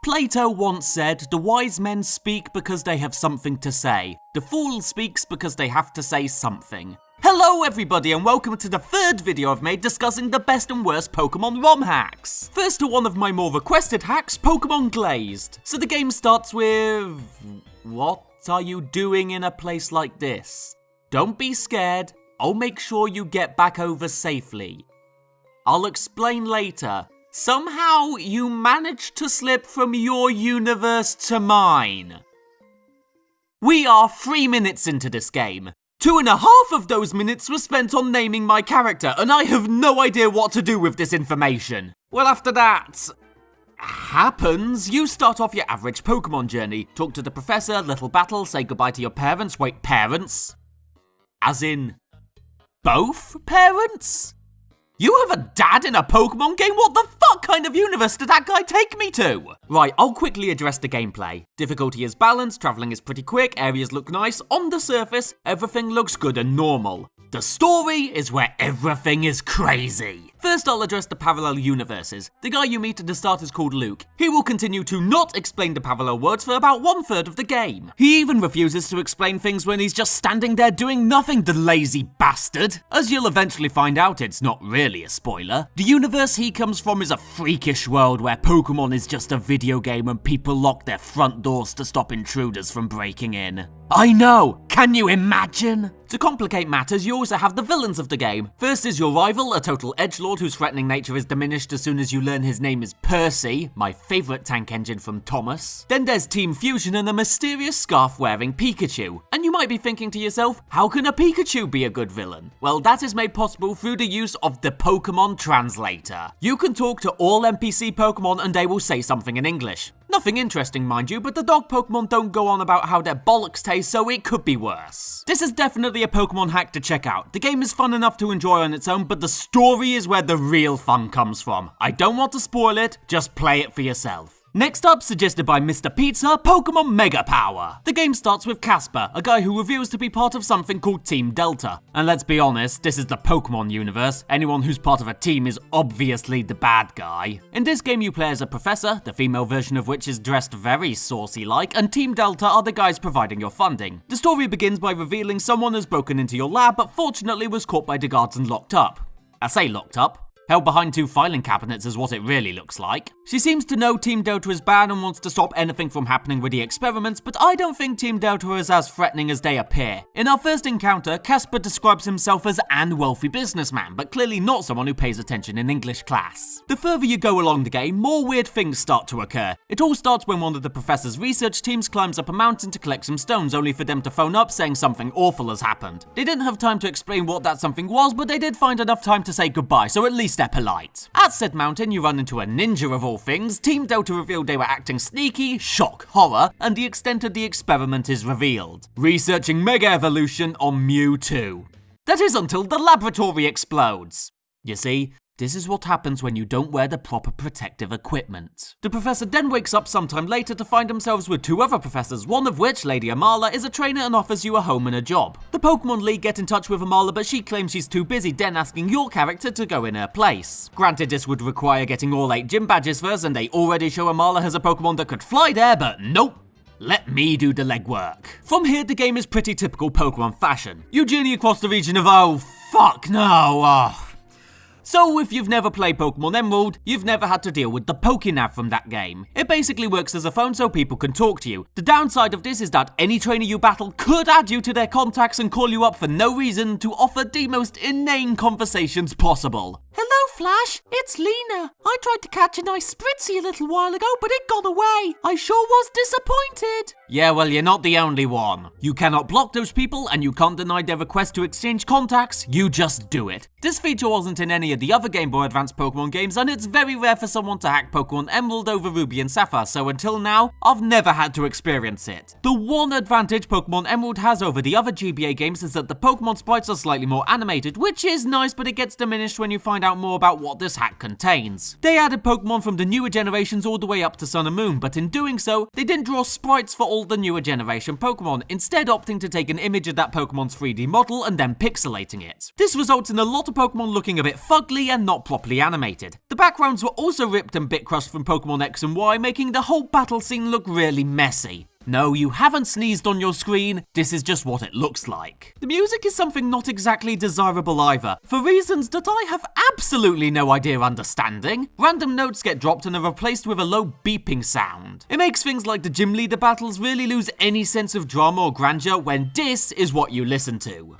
Plato once said, "The wise men speak because they have something to say. The fool speaks because they have to say something." Hello everybody and welcome to the third video I've made discussing the best and worst Pokemon ROM hacks. First to one of my more requested hacks, Pokemon Glazed. So the game starts with... what are you doing in a place like this? Don't be scared, I'll make sure you get back over safely. I'll explain later. Somehow you managed to slip from your universe to mine. We are 3 minutes into this game. 2.5 of those minutes were spent on naming my character, and I have no idea what to do with this information. Well, after that happens, you start off your average Pokemon journey. Talk to the professor, little battle, say goodbye to your parents. Wait, parents? As in, both parents? You have a dad in a Pokemon game? What the fuck kind of universe did that guy take me to? Right, I'll quickly address the gameplay. Difficulty is balanced, travelling is pretty quick, areas look nice. On the surface, everything looks good and normal. The story is where everything is crazy. First, I'll address the parallel universes. The guy you meet at the start is called Luke. He will continue to not explain the parallel worlds for about 1/3 of the game. He even refuses to explain things when he's just standing there doing nothing, the lazy bastard. As you'll eventually find out, it's not really a spoiler. The universe he comes from is a freakish world where Pokemon is just a video game and people lock their front doors to stop intruders from breaking in. I know! Can you imagine? To complicate matters, you also have the villains of the game. First is your rival, a total edgelord whose threatening nature is diminished as soon as you learn his name is Percy, my favourite tank engine from Thomas. Then there's Team Fusion and a mysterious scarf-wearing Pikachu. And you might be thinking to yourself, how can a Pikachu be a good villain? Well, that is made possible through the use of the Pokemon Translator. You can talk to all NPC Pokemon and they will say something in English. Nothing interesting, mind you, but the dog Pokemon don't go on about how their bollocks taste, so it could be worse. This is definitely a Pokemon hack to check out. The game is fun enough to enjoy on its own, but the story is where the real fun comes from. I don't want to spoil it, just play it for yourself. Next up, suggested by Mr. Pizza, Pokemon Mega Power. The game starts with Casper, a guy who reveals to be part of something called Team Delta. And let's be honest, this is the Pokemon universe. Anyone who's part of a team is obviously the bad guy. In this game you play as a professor, the female version of which is dressed very saucy-like, and Team Delta are the guys providing your funding. The story begins by revealing someone has broken into your lab, but fortunately was caught by the guards and locked up. I say locked up. Held behind 2 filing cabinets is what it really looks like. She seems to know Team Delta is bad and wants to stop anything from happening with the experiments, but I don't think Team Delta is as threatening as they appear. In our first encounter, Casper describes himself as an wealthy businessman, but clearly not someone who pays attention in English class. The further you go along the game, more weird things start to occur. It all starts when one of the professor's research teams climbs up a mountain to collect some stones, only for them to phone up saying something awful has happened. They didn't have time to explain what that something was, but they did find enough time to say goodbye, so at least they're polite. At said mountain, you run into a ninja of all things. Team Delta revealed they were acting sneaky, shock, horror, and the extent of the experiment is revealed. Researching Mega Evolution on Mewtwo. That is until the laboratory explodes. You see, this is what happens when you don't wear the proper protective equipment. The professor then wakes up sometime later to find themselves with 2 other professors, one of which, Lady Amala, is a trainer and offers you a home and a job. The Pokemon League get in touch with Amala, but she claims she's too busy, then asking your character to go in her place. Granted, this would require getting all 8 gym badges first, and they already show Amala has a Pokemon that could fly there, but nope. Let me do the legwork. From here, the game is pretty typical Pokemon fashion. You journey across the region of oh fuck no, So if you've never played Pokemon Emerald, you've never had to deal with the Pokénav from that game. It basically works as a phone so people can talk to you. The downside of this is that any trainer you battle could add you to their contacts and call you up for no reason to offer the most inane conversations possible. Hello Flash, it's Lena. I tried to catch a nice Spritzy a little while ago, but it got away. I sure was disappointed. Yeah, well, you're not the only one. You cannot block those people and you can't deny their request to exchange contacts, you just do it. This feature wasn't in any of the other Game Boy Advance Pokemon games, and it's very rare for someone to hack Pokemon Emerald over Ruby and Sapphire, so until now, I've never had to experience it. The one advantage Pokemon Emerald has over the other GBA games is that the Pokemon sprites are slightly more animated, which is nice, but it gets diminished when you find out more about what this hack contains. They added Pokemon from the newer generations all the way up to Sun and Moon, but in doing so, they didn't draw sprites for all all the newer generation Pokemon, instead opting to take an image of that Pokemon's 3D model and then pixelating it. This results in a lot of Pokemon looking a bit fugly and not properly animated. The backgrounds were also ripped and bit crushed from Pokemon X and Y, making the whole battle scene look really messy. No, you haven't sneezed on your screen, this is just what it looks like. The music is something not exactly desirable either, for reasons that I have absolutely no idea understanding. Random notes get dropped and are replaced with a low beeping sound. It makes things like the gym leader battles really lose any sense of drama or grandeur when this is what you listen to.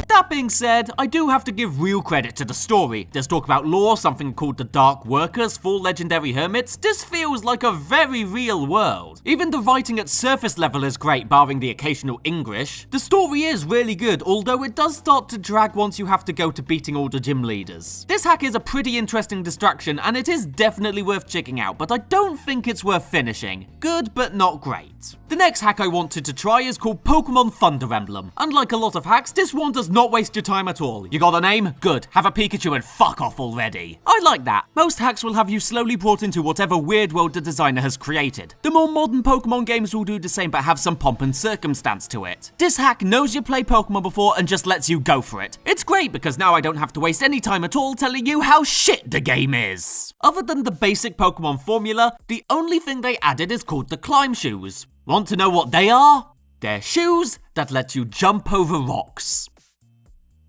That being said, I do have to give real credit to the story. There's talk about lore, something called the Dark Workers, 4 legendary hermits. This feels like a very real world. Even the writing at surface level is great, barring the occasional English. The story is really good, although it does start to drag once you have to go to beating all the gym leaders. This hack is a pretty interesting distraction, and it is definitely worth checking out, but I don't think it's worth finishing. Good, but not great. The next hack I wanted to try is called Pokemon Thunder Emblem. Unlike a lot of hacks, this one does not waste your time at all. You got a name? Good. Have a Pikachu and fuck off already. I like that. Most hacks will have you slowly brought into whatever weird world the designer has created. The more modern Pokemon games will do the same but have some pomp and circumstance to it. This hack knows you played Pokemon before and just lets you go for it. It's great because now I don't have to waste any time at all telling you how shit the game is. Other than the basic Pokemon formula, the only thing they added is called the Climb Shoes. Want to know what they are? They're shoes that let you jump over rocks.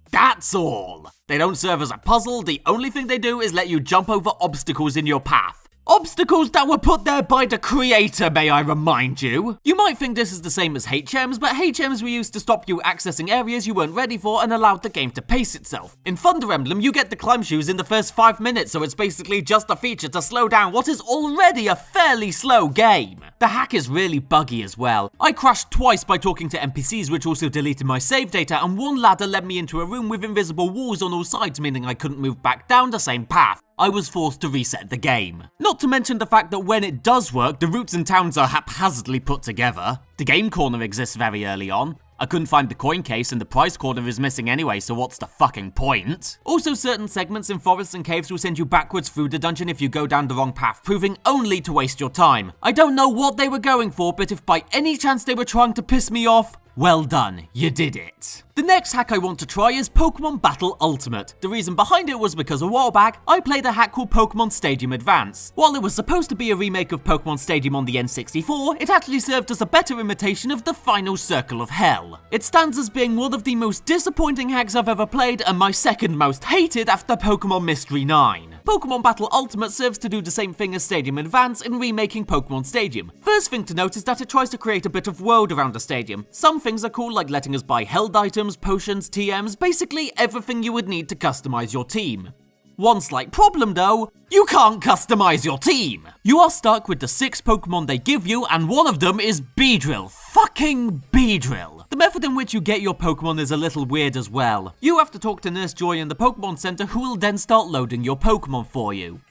That's all. They don't serve as a puzzle, the only thing they do is let you jump over obstacles in your path. Obstacles that were put there by the creator, may I remind you. You might think this is the same as HMs, but HMs were used to stop you accessing areas you weren't ready for and allowed the game to pace itself. In Thunder Emblem, you get the Climb Shoes in the first 5 minutes, so it's basically just a feature to slow down what is already a fairly slow game. The hack is really buggy as well. I crashed twice by talking to NPCs, which also deleted my save data, and one ladder led me into a room with invisible walls on all sides, meaning I couldn't move back down the same path. I was forced to reset the game. Not to mention the fact that when it does work, the routes and towns are haphazardly put together. The game corner exists very early on. I couldn't find the coin case and the prize corner is missing anyway, so what's the fucking point? Also, certain segments in forests and caves will send you backwards through the dungeon if you go down the wrong path, proving only to waste your time. I don't know what they were going for, but if by any chance they were trying to piss me off, well done, you did it. The next hack I want to try is Pokemon Battle Ultimate. The reason behind it was because a while back, I played a hack called Pokemon Stadium Advance. While it was supposed to be a remake of Pokemon Stadium on the N64, it actually served as a better imitation of the Final Circle of Hell. It stands as being one of the most disappointing hacks I've ever played and my second most hated after Pokemon Mystery 9. Pokemon Battle Ultimate serves to do the same thing as Stadium Advance in remaking Pokemon Stadium. First thing to note is that it tries to create a bit of world around the stadium. Some things are cool, like letting us buy held items, potions, TMs, basically everything you would need to customize your team. One slight problem though, you can't customize your team! You are stuck with the 6 Pokemon they give you, and one of them is Beedrill. Fucking Beedrill! The method in which you get your Pokemon is a little weird as well. You have to talk to Nurse Joy in the Pokemon Center, who will then start loading your Pokemon for you.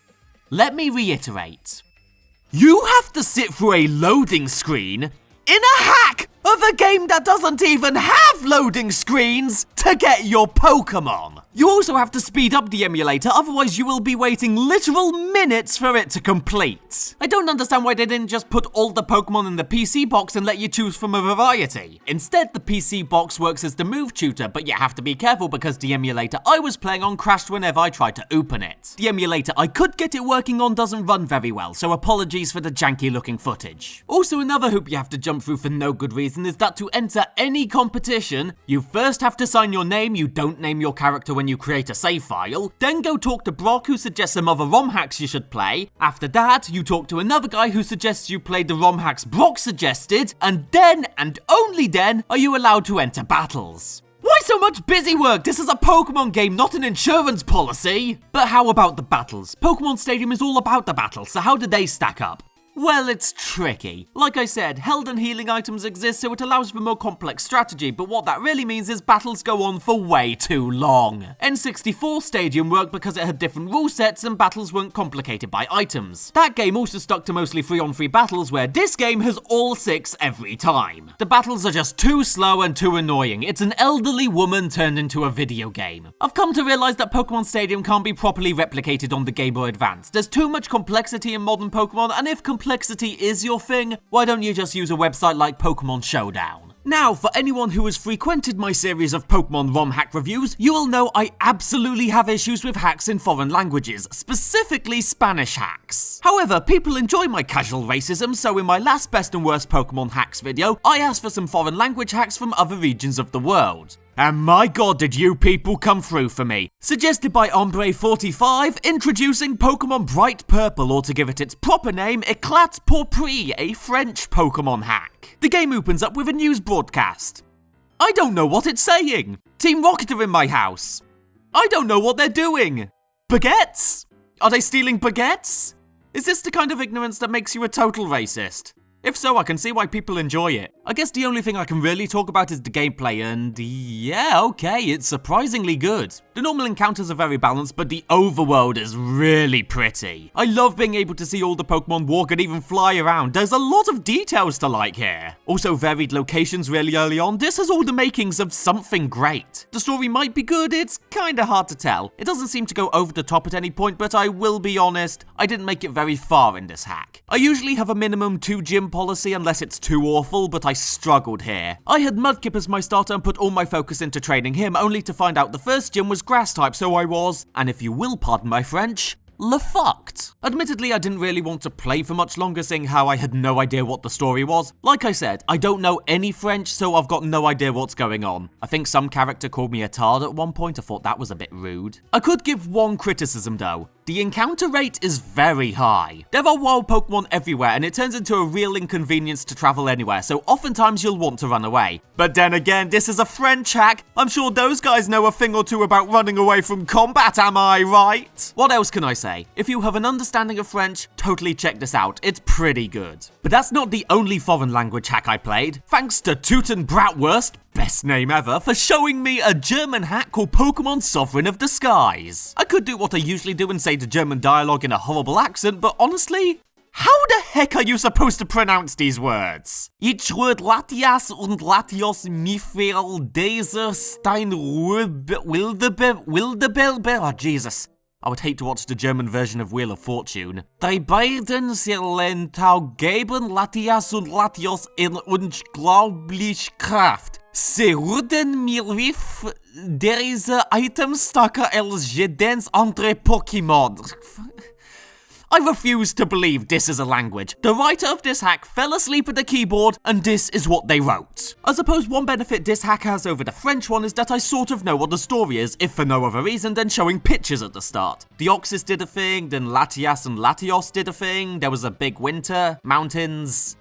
Let me reiterate. You have to sit through a loading screen in a hack of a game that doesn't even have loading screens to get your Pokemon. You also have to speed up the emulator, otherwise you will be waiting literal minutes for it to complete. I don't understand why they didn't just put all the Pokemon in the PC box and let you choose from a variety. Instead, the PC box works as the move tutor, but you have to be careful because the emulator I was playing on crashed whenever I tried to open it. The emulator I could get it working on doesn't run very well, so apologies for the janky looking footage. Also, another hoop you have to jump through for no good reason is that to enter any competition, you first have to sign your name. You don't name your character when you create a save file, then go talk to Brock, who suggests some other ROM hacks you should play. After that, you talk to another guy who suggests you play the ROM hacks Brock suggested, and then, and only then, are you allowed to enter battles. Why so much busy work? This is a Pokemon game, not an insurance policy! But how about the battles? Pokemon Stadium is all about the battles, so how did they stack up? Well, it's tricky. Like I said, held and healing items exist, so it allows for more complex strategy, but what that really means is battles go on for way too long. N64 Stadium worked because it had different rule sets and battles weren't complicated by items. That game also stuck to mostly 3-on-3 battles, where this game has all 6 every time. The battles are just too slow and too annoying. It's an elderly woman turned into a video game. I've come to realize that Pokemon Stadium can't be properly replicated on the Game Boy Advance. There's too much complexity in modern Pokemon, and if complexity is your thing, why don't you just use a website like Pokemon Showdown? Now, for anyone who has frequented my series of Pokemon ROM hack reviews, you will know I absolutely have issues with hacks in foreign languages, specifically Spanish hacks. However, people enjoy my casual racism, so in my last best and worst Pokemon hacks video, I asked for some foreign language hacks from other regions of the world. And my god, did you people come through for me. Suggested by Ombre45, introducing Pokemon Bright Purple, or to give it its proper name, Eclat Pourpris, a French Pokemon hack. The game opens up with a news broadcast. I don't know what it's saying. Team Rocket are in my house. I don't know what they're doing. Baguettes? Are they stealing baguettes? Is this the kind of ignorance that makes you a total racist? If so, I can see why people enjoy it. I guess the only thing I can really talk about is the gameplay, and yeah, okay, it's surprisingly good. The normal encounters are very balanced, but the overworld is really pretty. I love being able to see all the Pokemon walk and even fly around. There's a lot of details to like here. Also, varied locations really early on. This has all the makings of something great. The story might be good, it's kinda hard to tell. It doesn't seem to go over the top at any point, but I will be honest, I didn't make it very far in this hack. I usually have a minimum 2 gym policy unless it's too awful, but I struggled here. I had Mudkip as my starter and put all my focus into training him, only to find out the first gym was grass type, so I was, and if you will pardon my French, le-fucked. Admittedly, I didn't really want to play for much longer, seeing how I had no idea what the story was. Like I said, I don't know any French, so I've got no idea what's going on. I think some character called me a tard at one point. I thought that was a bit rude. I could give one criticism though. The encounter rate is very high. There are wild Pokemon everywhere, and it turns into a real inconvenience to travel anywhere, so oftentimes you'll want to run away. But then again, this is a French hack. I'm sure those guys know a thing or two about running away from combat, am I right? What else can I say? If you have an understanding of French, totally check this out. It's pretty good. But that's not the only foreign language hack I played. Thanks to Tuten Bratwurst, best name ever, for showing me a German hack called Pokemon Sovereign of Disguise. I could do what I usually do and say the German dialogue in a horrible accent, but honestly, how the heck are you supposed to pronounce these words? Ich würde Latias und Latios Michael Daser Stein Wildebel. Oh, Jesus. I would hate to watch the German version of Wheel of Fortune. Die beiden sollen geben Latias und Latios in unglaublich Kraft. Sie würden mir with diese Items stärker als jedes andere Pokémon. I refuse to believe this is a language. The writer of this hack fell asleep at the keyboard, and this is what they wrote. I suppose one benefit this hack has over the French one is that I sort of know what the story is, if for no other reason than showing pictures at the start. Deoxys did a thing, then Latias and Latios did a thing, there was a big winter, mountains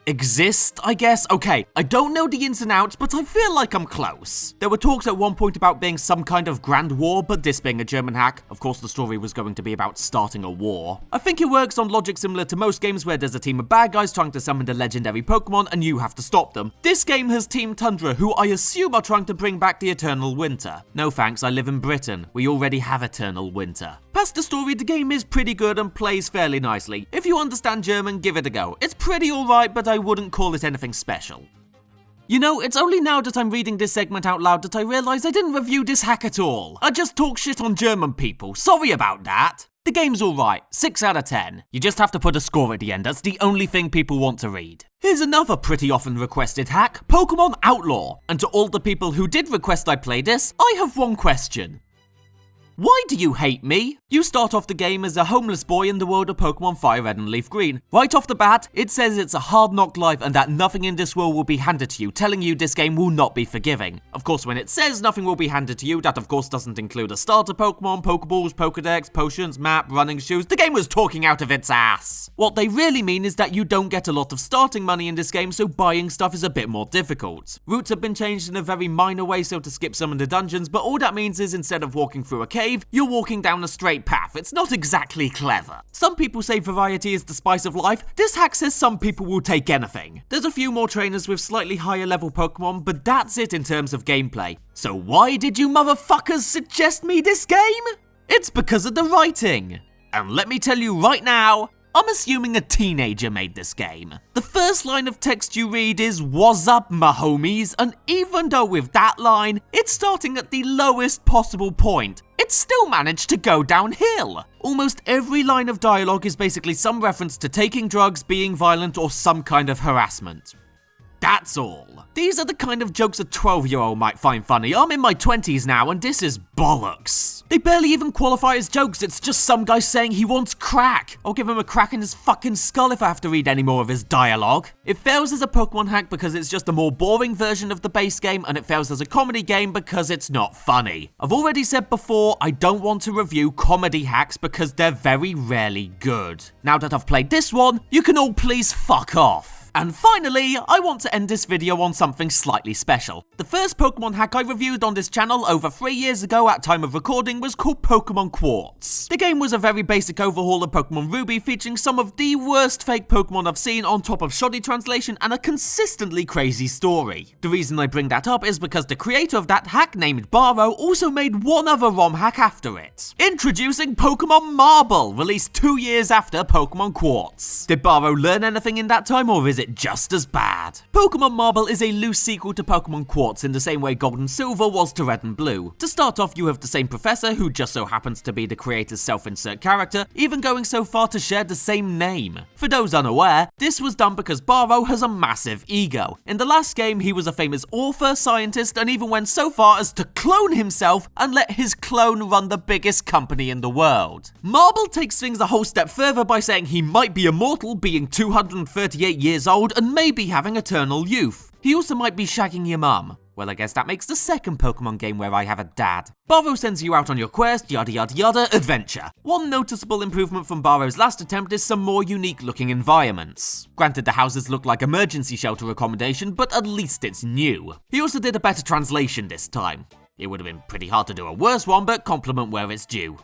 exist, I guess? Okay, I don't know the ins and outs, but I feel like I'm close. There were talks at one point about being some kind of grand war, but this being a German hack, of course the story was going to be about starting a war. I think it works on logic similar to most games where there's a team of bad guys trying to summon the legendary Pokemon and you have to stop them. This game has Team Tundra, who I assume are trying to bring back the Eternal Winter. No thanks, I live in Britain. We already have Eternal Winter. Past the story, the game is pretty good and plays fairly nicely. If you understand German, give it a go. It's pretty alright, but I wouldn't call it anything special. You know, it's only now that I'm reading this segment out loud that I realise I didn't review this hack at all. I just talk shit on German people. Sorry about that. The game's alright, 6 out of 10. You just have to put a score at the end, that's the only thing people want to read. Here's another pretty often requested hack, Pokemon Outlaw. And to all the people who did request I play this, I have one question. Why do you hate me? You start off the game as a homeless boy in the world of Pokemon Fire Red and Leaf Green. Right off the bat, it says it's a hard knock life and that nothing in this world will be handed to you, telling you this game will not be forgiving. Of course, when it says nothing will be handed to you, that of course doesn't include a starter Pokemon, Pokeballs, Pokedex, potions, map, running shoes. The game was talking out of its ass. What they really mean is that you don't get a lot of starting money in this game, so buying stuff is a bit more difficult. Routes have been changed in a very minor way, so to skip some of the dungeons, but all that means is instead of walking through a cave, save, you're walking down a straight path. It's not exactly clever. Some people say variety is the spice of life. This hack says some people will take anything. There's a few more trainers with slightly higher level Pokemon, but that's it in terms of gameplay. So why did you motherfuckers suggest me this game? It's because of the writing. And let me tell you right now, I'm assuming a teenager made this game. The first line of text you read is "What's up, my homies?" and even though with that line, it's starting at the lowest possible point, it still managed to go downhill. Almost every line of dialogue is basically some reference to taking drugs, being violent, or some kind of harassment. That's all. These are the kind of jokes a 12-year-old might find funny. I'm in my 20s now and this is bollocks. They barely even qualify as jokes, it's just some guy saying he wants crack. I'll give him a crack in his fucking skull if I have to read any more of his dialogue. It fails as a Pokemon hack because it's just a more boring version of the base game, and it fails as a comedy game because it's not funny. I've already said before, I don't want to review comedy hacks because they're very rarely good. Now that I've played this one, you can all please fuck off. And finally, I want to end this video on something slightly special. The first Pokemon hack I reviewed on this channel over 3 years ago at time of recording was called Pokemon Quartz. The game was a very basic overhaul of Pokemon Ruby featuring some of the worst fake Pokemon I've seen on top of shoddy translation and a consistently crazy story. The reason I bring that up is because the creator of that hack, named Barrow, also made one other ROM hack after it. Introducing Pokemon Marble, released 2 years after Pokemon Quartz. Did Barrow learn anything in that time, or is it just as bad? Pokemon Marble is a loose sequel to Pokemon Quartz in the same way Gold and Silver was to Red and Blue. To start off, you have the same professor, who just so happens to be the creator's self-insert character, even going so far to share the same name. For those unaware, this was done because Barrow has a massive ego. In the last game, he was a famous author, scientist, and even went so far as to clone himself and let his clone run the biggest company in the world. Marble takes things a whole step further by saying he might be immortal, being 238 years old, and maybe having eternal youth. He also might be shagging your mum. Well, I guess that makes the second Pokemon game where I have a dad. Barrow sends you out on your quest, yada yada yada, adventure. One noticeable improvement from Barrow's last attempt is some more unique looking environments. Granted, the houses look like emergency shelter accommodation, but at least it's new. He also did a better translation this time. It would have been pretty hard to do a worse one, but compliment where it's due.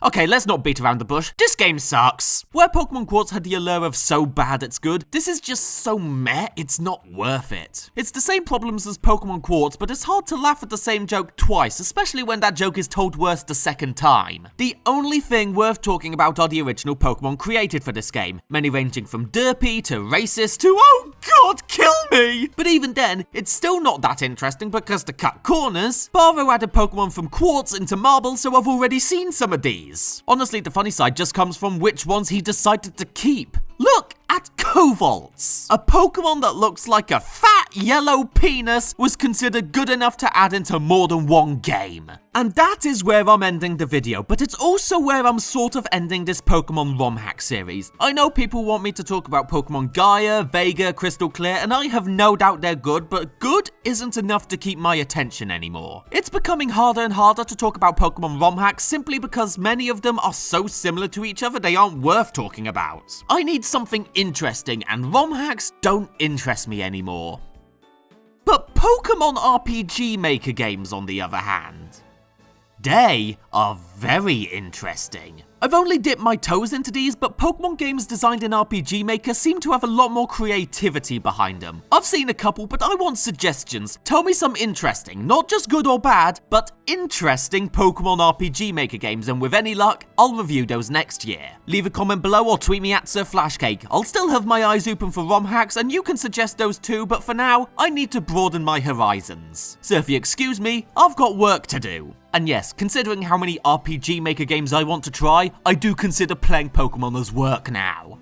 Okay, let's not beat around the bush. This game sucks. Where Pokemon Quartz had the allure of so bad it's good, this is just so meh, it's not worth it. It's the same problems as Pokemon Quartz, but it's hard to laugh at the same joke twice, especially when that joke is told worse the second time. The only thing worth talking about are the original Pokemon created for this game, many ranging from derpy to racist to oh god, kill me! But even then, it's still not that interesting because to cut corners, Barrow added Pokemon from Quartz into Marble, so I've already seen some of these. Honestly, the funny side just comes from which ones he decided to keep. Look at Kovolts! A Pokemon that looks like a fat yellow penis was considered good enough to add into more than one game. And that is where I'm ending the video, but it's also where I'm sort of ending this Pokemon ROM hack series. I know people want me to talk about Pokemon Gaia, Vega, Crystal Clear, and I have no doubt they're good, but good isn't enough to keep my attention anymore. It's becoming harder and harder to talk about Pokemon ROM hacks simply because many of them are so similar to each other they aren't worth talking about. I need something interesting, and ROM hacks don't interest me anymore. But Pokemon RPG Maker games, on the other hand, they are very interesting. I've only dipped my toes into these, but Pokemon games designed in RPG Maker seem to have a lot more creativity behind them. I've seen a couple, but I want suggestions. Tell me some interesting, not just good or bad, but interesting Pokemon RPG Maker games, and with any luck, I'll review those next year. Leave a comment below or tweet me at SirFlashCake. I'll still have my eyes open for ROM hacks, and you can suggest those too, but for now, I need to broaden my horizons. So if you excuse me, I've got work to do. And yes, considering how many RPG Maker games I want to try, I do consider playing Pokemon as work now.